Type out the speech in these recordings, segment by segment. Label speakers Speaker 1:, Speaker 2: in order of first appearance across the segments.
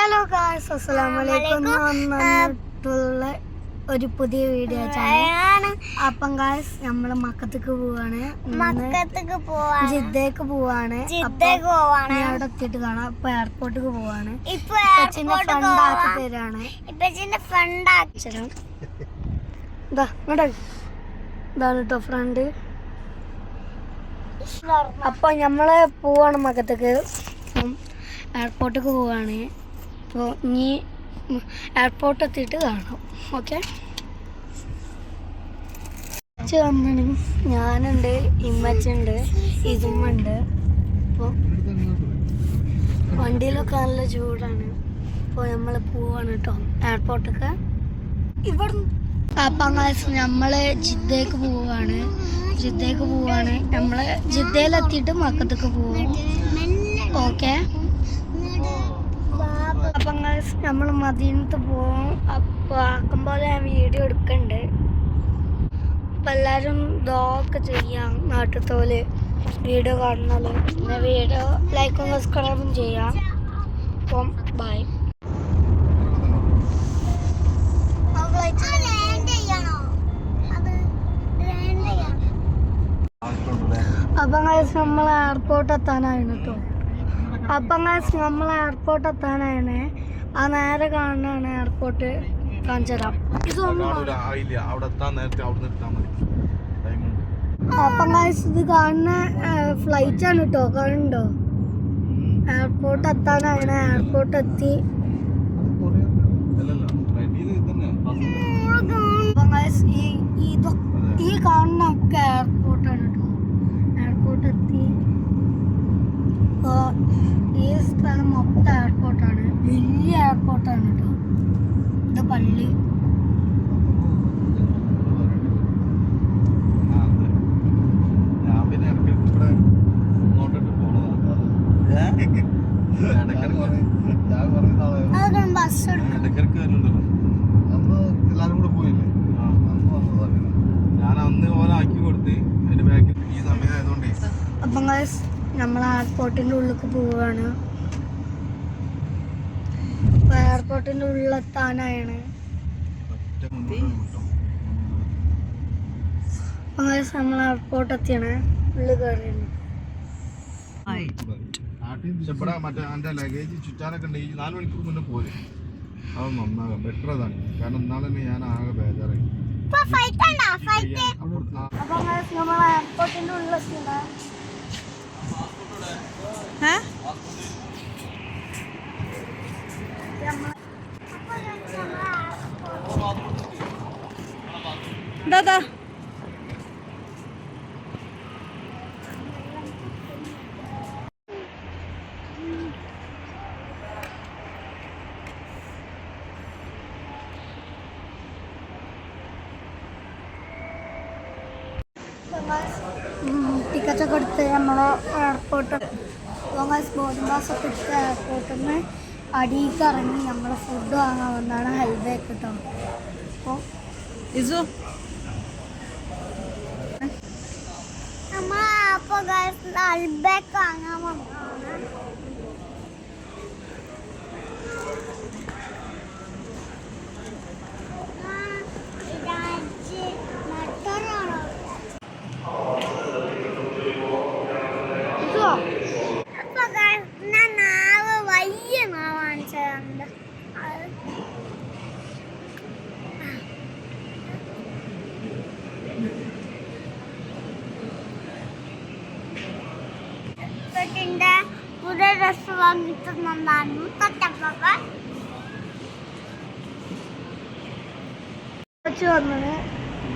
Speaker 1: Hello guys, അസ്സലാമു അലൈക്കും. വന്നിട്ടുള്ള ഒരു പുതിയ വീഡിയോ ആണ്. അപ്പം ഗായ്സ്, നമ്മള് മക്കത്തേക്ക് പോവാണ്, ജിദ്ദക്ക് പോവാണ്. അവിടെ എത്തിയിട്ട് കാണാം. ഇപ്പൊ എയർപോർട്ടിക്ക് പോവാണ്. തരാണ് ഇതാണ് കേട്ടോ ഫ്രണ്ട്. അപ്പൊ നമ്മള് പോവാണ് മക്കത്തേക്ക്, എയർപോർട്ടിക്ക് പോവാണ്. അപ്പോൾ ഇനി എയർപോർട്ട് എത്തിയിട്ട് കാണാം. ഓക്കെ, വന്നിട്ട് ഞാനുണ്ട്, ഇമ്മച്ചുണ്ട്, ഇതുമ്മുണ്ട്. അപ്പോൾ വണ്ടിയിലൊക്കെ നല്ല ചൂടാണ്. അപ്പോൾ നമ്മൾ പോവാണ് കേട്ടോ എയർപോർട്ടൊക്കെ ഇവിടെ. അപ്പം നമ്മൾ ജിദ്ദക്ക് പോവാണ്. നമ്മൾ ജിദ്ദയിലെത്തിയിട്ട് മക്കത്തേക്ക് പോവും. ഓക്കെ, അപ്പം നമ്മൾ മദീനത്ത് പോവും. അപ്പോൾ ആക്കുമ്പോൾ ഞാൻ വീഡിയോ എടുക്കുന്നുണ്ട്. അപ്പം എല്ലാവരും ദുആ ചെയ്യാം, നാട്ടിലത്തോല് വീഡിയോ കാണുന്നത്. പിന്നെ വീഡിയോ ലൈക്കും സബ്സ്ക്രൈബും ചെയ്യാം. അപ്പം ബൈ. അപ്പം നമ്മൾ എയർപോർട്ട് എത്താനായിരുന്നു കേട്ടോ. അപ്പം നമ്മൾ എയർപോർട്ട് എത്താനാണ്. ആ നേരെ കാണുന്നതാണ് എയർപോർട്ട്. കാണിച്ചു തരാം. അപ്പം ഇത് കാണുന്ന ഫ്ലൈറ്റ് ആണ് കേട്ടോ. കാണുന്നുണ്ടോ? എയർപോർട്ട് എത്താനാണ്. എയർപോർട്ട് എത്തി. ഈ കാണുന്ന ഒക്കെ എയർപോർട്ടാണ് കേട്ടോ. എയർപോർട്ട് എത്തി. ഈ സ്ഥലം മൊത്തം എയർപോർട്ടാണ്. വലിയ എയർപോർട്ടാണ് കേട്ടോ. ഇത് പള്ളി. ബസ്
Speaker 2: എല്ലാരും കൂടെ പോയില്ലേ? ഞാൻ അന്ന് ഓരോ ആക്കി കൊടുത്ത് അതിന്റെ ബാക്കിൽ ഈ സമയം ആയതുകൊണ്ടേ.
Speaker 1: അപ്പം നമ്മൾ എയർപോർട്ടിൻ്റെ ഉള്ളിലേക്ക് പോവുകയാണ്. അപ്പോൾ എയർപോർട്ടിൻ്റെ ഉള്ളിലെത്താനാണ്. അപ്പം നമ്മൾ എയർപോർട്ട് എത്തിയാണ്. ഉള്ളിൽ കയറിയാണ്.
Speaker 2: ഇവിടെ മറ്റേ എൻ്റെ ലഗേജ് ചുറ്റാനൊക്കെ ഉണ്ട്. ഈ 4 മണിക്കൂർ മുന്നേ പോരും. അത് നന്നാകാം, ബെറ്റർ അതാണ്. കാരണം എന്നാലും തന്നെ ഞാൻ ആകെ ബേജാറായി.
Speaker 1: അപ്പം നമ്മൾ എയർപോർട്ടിൻ്റെ ഉള്ളിലെത്തിയാണ്.
Speaker 3: ദാദാ
Speaker 1: ടിക്കറ്റൊക്കെ എടുത്ത് നമ്മൾ എയർപോർട്ട് ബോർഡിംഗ് പാസ്സൊക്കെ എടുത്ത് എയർപോർട്ടിൽ നിന്ന് അടിയിലേക്ക് ഇറങ്ങി നമ്മൾ ഫുഡ് വാങ്ങാൻ വന്നാണ്. ഹൽബേക്ക് കേട്ടോ. അപ്പോൾ ഹൽബേക്ക് വാങ്ങാൻ വന്നതാണ്. പുതിയ ഡ്രസ് വാങ്ങിയിട്ടുണ്ടായിരുന്നു.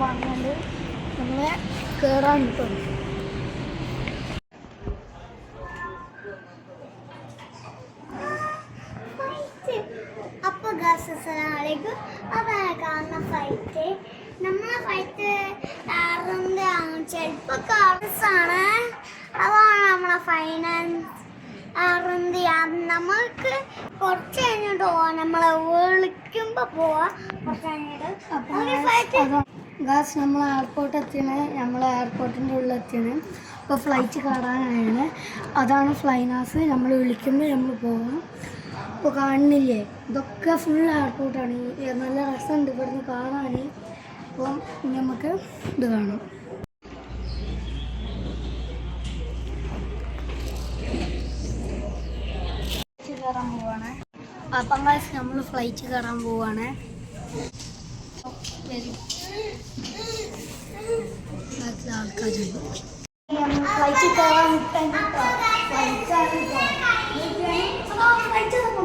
Speaker 1: വന്നത് വന്നത് നമ്മളെ കയറാൻ കിട്ടും. അപ്പോൾ അസ്സലാമലൈക്കും. അപ്പോൾ കാണുന്ന ഫ്ലൈറ്റ് നമ്മളെ ഫ്ലൈറ്റ് ആണ്. ചിലപ്പോൾ കാർസാണ്. അതാണ് നമ്മളെ ഫൈനാൻസ് നമുക്ക് കുറച്ച് കഴിഞ്ഞിട്ട് പോവാം. നമ്മളെ വിളിക്കുമ്പോൾ പോവാം. കുറച്ച് കഴിഞ്ഞിട്ട് നമ്മൾ എയർപോർട്ട് എത്തിയാണ്. നമ്മൾ എയർപോർട്ടിൻ്റെ ഉള്ളിലെത്തിയാണ്. ഇപ്പോൾ ഫ്ലൈറ്റ് കയറാനാണ്. അതാണ് ഫ്ലൈനാസ്. നമ്മൾ വിളിക്കുമ്പോൾ നമ്മൾ പോകാം. ഇപ്പോൾ കാണുന്നില്ലേ, ഇതൊക്കെ ഫുൾ എയർപോർട്ടാണ്. നല്ല രസമുണ്ട് ഇവിടുന്ന് കാണാൻ. അപ്പം നമുക്ക് ഇത് കാണാം. കയറാൻ പോവാണ്. അപ്പം നമ്മൾ ഫ്ലൈറ്റ് കയറാൻ പോവാണ്. ആൾക്കാരുണ്ട്. ഫ്ലൈറ്റ് കയറാൻ ഫ്ലൈറ്റ്